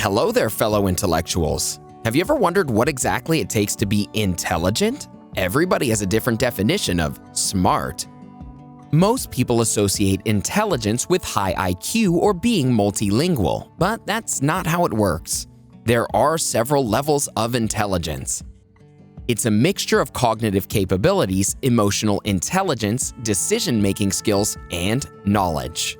Hello there, fellow intellectuals. Have you ever wondered what exactly it takes to be intelligent? Everybody has a different definition of smart. Most people associate intelligence with high IQ or being multilingual, but that's not how it works. There are several levels of intelligence. It's a mixture of cognitive capabilities, emotional intelligence, decision-making skills, and knowledge.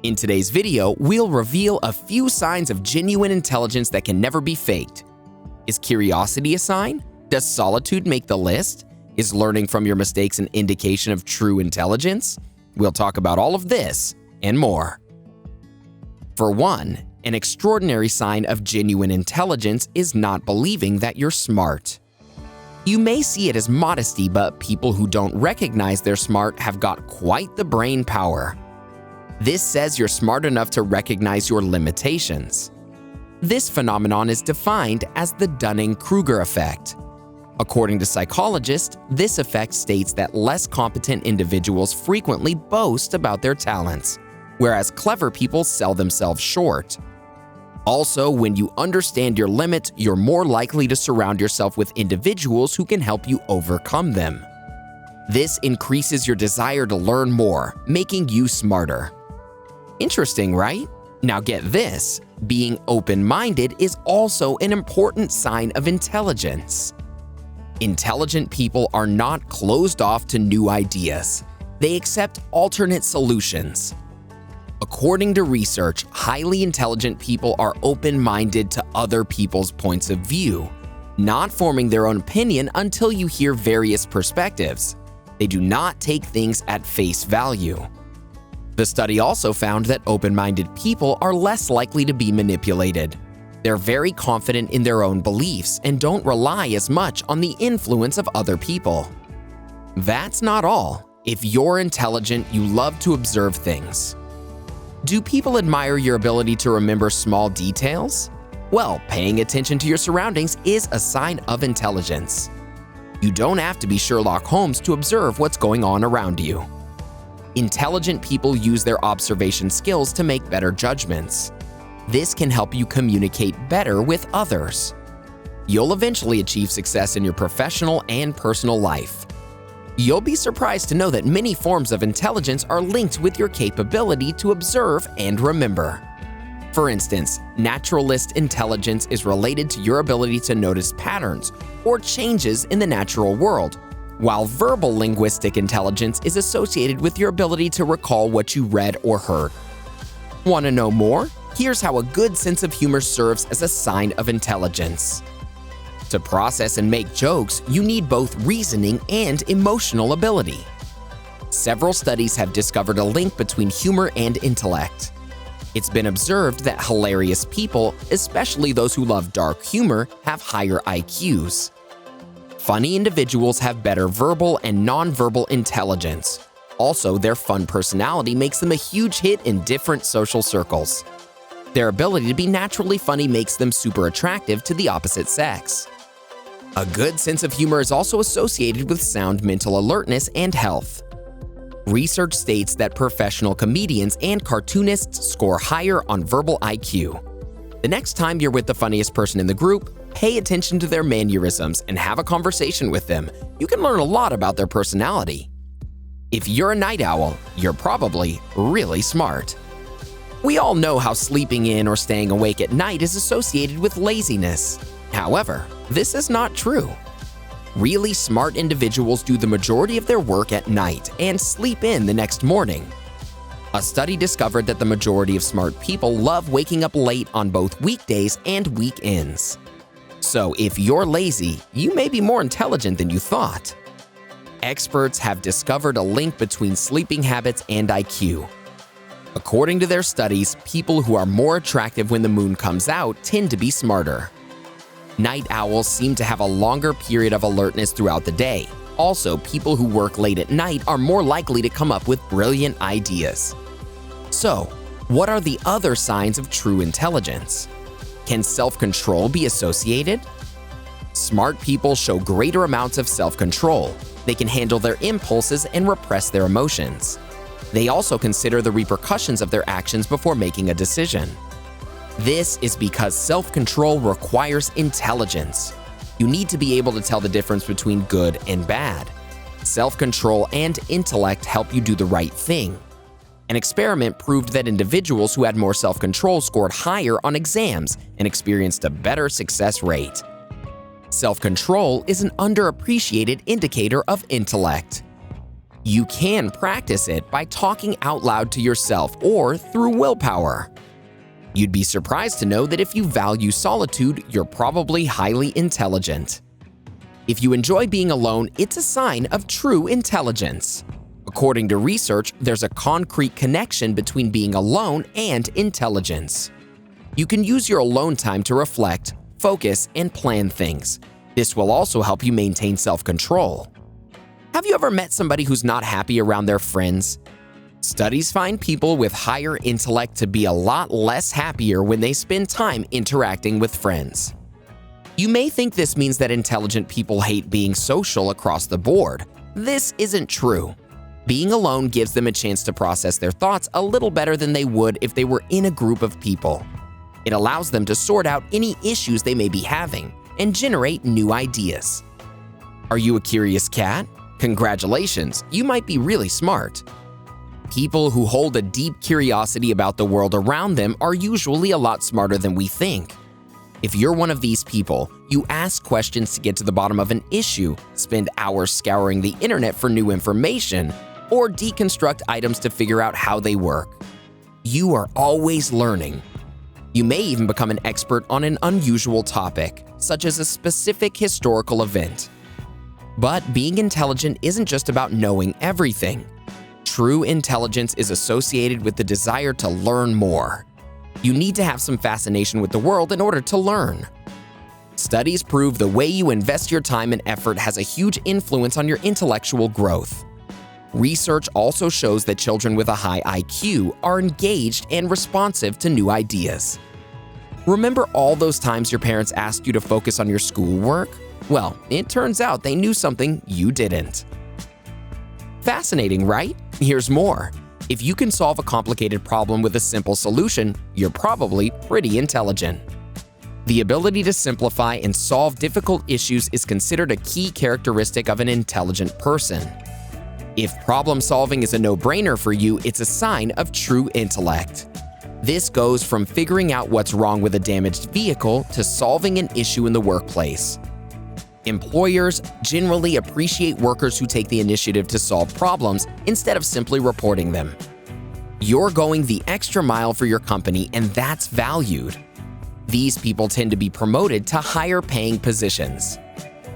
In today's video, we'll reveal a few signs of genuine intelligence that can never be faked. Is curiosity a sign? Does solitude make the list? Is learning from your mistakes an indication of true intelligence? We'll talk about all of this and more. For one, an extraordinary sign of genuine intelligence is not believing that you're smart. You may see it as modesty, but people who don't recognize they're smart have got quite the brain power. This says you're smart enough to recognize your limitations. This phenomenon is defined as the Dunning-Kruger effect. According to psychologists, this effect states that less competent individuals frequently boast about their talents, whereas clever people sell themselves short. Also, when you understand your limits, you're more likely to surround yourself with individuals who can help you overcome them. This increases your desire to learn more, making you smarter. Interesting, right? Now get this, being open-minded is also an important sign of intelligence. Intelligent people are not closed off to new ideas. They accept alternate solutions. According to research, highly intelligent people are open-minded to other people's points of view, not forming their own opinion until you hear various perspectives. They do not take things at face value. The study also found that open-minded people are less likely to be manipulated. They're very confident in their own beliefs and don't rely as much on the influence of other people. That's not all. If you're intelligent, you love to observe things. Do people admire your ability to remember small details? Well, paying attention to your surroundings is a sign of intelligence. You don't have to be Sherlock Holmes to observe what's going on around you. Intelligent people use their observation skills to make better judgments. This can help you communicate better with others. You'll eventually achieve success in your professional and personal life. You'll be surprised to know that many forms of intelligence are linked with your capability to observe and remember. For instance, naturalist intelligence is related to your ability to notice patterns or changes in the natural world, while verbal linguistic intelligence is associated with your ability to recall what you read or heard. Want to know more? Here's how a good sense of humor serves as a sign of intelligence. To process and make jokes, you need both reasoning and emotional ability. Several studies have discovered a link between humor and intellect. It's been observed that hilarious people, especially those who love dark humor, have higher IQs. Funny individuals have better verbal and nonverbal intelligence. Also, their fun personality makes them a huge hit in different social circles. Their ability to be naturally funny makes them super attractive to the opposite sex. A good sense of humor is also associated with sound mental alertness and health. Research states that professional comedians and cartoonists score higher on verbal IQ. The next time you're with the funniest person in the group, pay attention to their mannerisms and have a conversation with them. You can learn a lot about their personality. If you're a night owl, you're probably really smart. We all know how sleeping in or staying awake at night is associated with laziness. However, this is not true. Really smart individuals do the majority of their work at night and sleep in the next morning. A study discovered that the majority of smart people love waking up late on both weekdays and weekends. So if you're lazy, you may be more intelligent than you thought. Experts have discovered a link between sleeping habits and IQ. According to their studies, people who are more attractive when the moon comes out tend to be smarter. Night owls seem to have a longer period of alertness throughout the day. Also, people who work late at night are more likely to come up with brilliant ideas. So, what are the other signs of true intelligence? Can self-control be associated? Smart people show greater amounts of self-control. They can handle their impulses and repress their emotions. They also consider the repercussions of their actions before making a decision. This is because self-control requires intelligence. You need to be able to tell the difference between good and bad. Self-control and intellect help you do the right thing. An experiment proved that individuals who had more self-control scored higher on exams and experienced a better success rate. Self-control is an underappreciated indicator of intellect. You can practice it by talking out loud to yourself or through willpower. You'd be surprised to know that if you value solitude, you're probably highly intelligent. If you enjoy being alone, it's a sign of true intelligence. According to research, there's a concrete connection between being alone and intelligence. You can use your alone time to reflect, focus, and plan things. This will also help you maintain self-control. Have you ever met somebody who's not happy around their friends? Studies find people with higher intellect to be a lot less happier when they spend time interacting with friends. You may think this means that intelligent people hate being social across the board. This isn't true. Being alone gives them a chance to process their thoughts a little better than they would if they were in a group of people. It allows them to sort out any issues they may be having and generate new ideas. Are you a curious cat? Congratulations, you might be really smart. People who hold a deep curiosity about the world around them are usually a lot smarter than we think. If you're one of these people, you ask questions to get to the bottom of an issue, spend hours scouring the internet for new information, or deconstruct items to figure out how they work. You are always learning. You may even become an expert on an unusual topic, such as a specific historical event. But being intelligent isn't just about knowing everything. True intelligence is associated with the desire to learn more. You need to have some fascination with the world in order to learn. Studies prove the way you invest your time and effort has a huge influence on your intellectual growth. Research also shows that children with a high IQ are engaged and responsive to new ideas. Remember all those times your parents asked you to focus on your schoolwork? Well, it turns out they knew something you didn't. Fascinating, right? Here's more. If you can solve a complicated problem with a simple solution, you're probably pretty intelligent. The ability to simplify and solve difficult issues is considered a key characteristic of an intelligent person. If problem solving is a no-brainer for you, it's a sign of true intellect. This goes from figuring out what's wrong with a damaged vehicle to solving an issue in the workplace. Employers generally appreciate workers who take the initiative to solve problems instead of simply reporting them. You're going the extra mile for your company, and that's valued. These people tend to be promoted to higher-paying positions.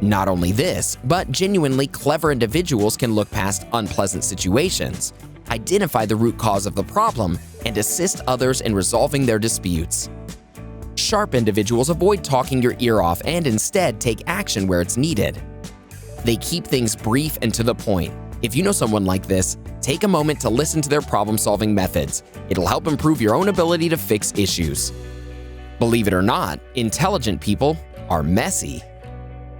Not only this, but genuinely clever individuals can look past unpleasant situations, identify the root cause of the problem, and assist others in resolving their disputes. Sharp individuals avoid talking your ear off and instead take action where it's needed. They keep things brief and to the point. If you know someone like this, take a moment to listen to their problem-solving methods. It'll help improve your own ability to fix issues. Believe it or not, intelligent people are messy.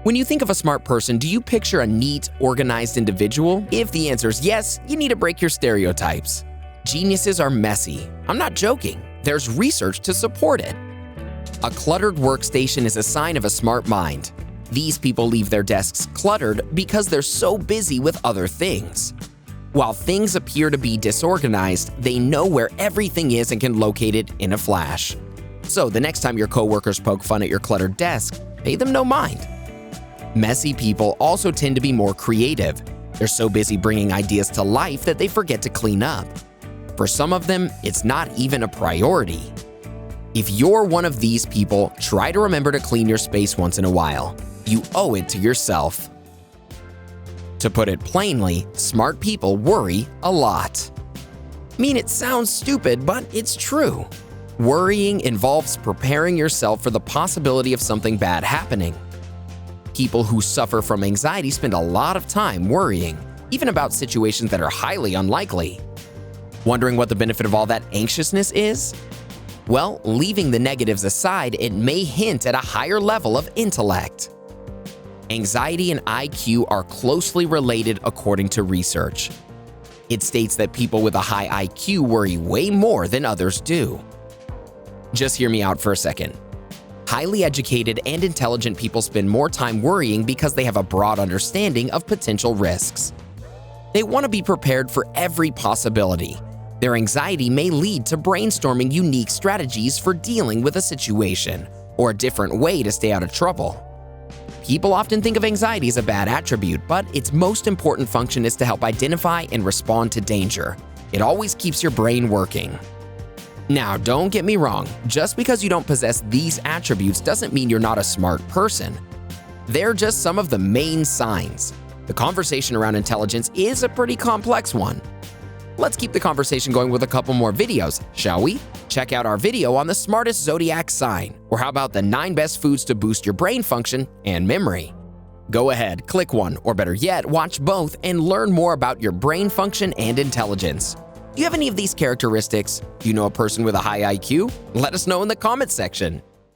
When you think of a smart person, do you picture a neat, organized individual? If the answer is yes, you need to break your stereotypes. Geniuses are messy. I'm not joking. There's research to support it. A cluttered workstation is a sign of a smart mind. These people leave their desks cluttered because they're so busy with other things. While things appear to be disorganized, they know where everything is and can locate it in a flash. So the next time your coworkers poke fun at your cluttered desk, pay them no mind. Messy people also tend to be more creative. They're so busy bringing ideas to life that they forget to clean up. For some of them, it's not even a priority. If you're one of these people, try to remember to clean your space once in a while. You owe it to yourself. To put it plainly, smart people worry a lot. I mean, it sounds stupid, but it's true. Worrying involves preparing yourself for the possibility of something bad happening. People who suffer from anxiety spend a lot of time worrying, even about situations that are highly unlikely. Wondering what the benefit of all that anxiousness is? Well, leaving the negatives aside, it may hint at a higher level of intellect. Anxiety and IQ are closely related according to research. It states that people with a high IQ worry way more than others do. Just hear me out for a second. Highly educated and intelligent people spend more time worrying because they have a broad understanding of potential risks. They want to be prepared for every possibility. Their anxiety may lead to brainstorming unique strategies for dealing with a situation or a different way to stay out of trouble. People often think of anxiety as a bad attribute, but its most important function is to help identify and respond to danger. It always keeps your brain working. Now, don't get me wrong, just because you don't possess these attributes doesn't mean you're not a smart person. They're just some of the main signs. The conversation around intelligence is a pretty complex one. Let's keep the conversation going with a couple more videos, shall we? Check out our video on the smartest zodiac sign, or how about the 9 best foods to boost your brain function and memory? Go ahead, click one, or better yet, watch both and learn more about your brain function and intelligence. Do you have any of these characteristics? Do you know a person with a high IQ? Let us know in the comments section.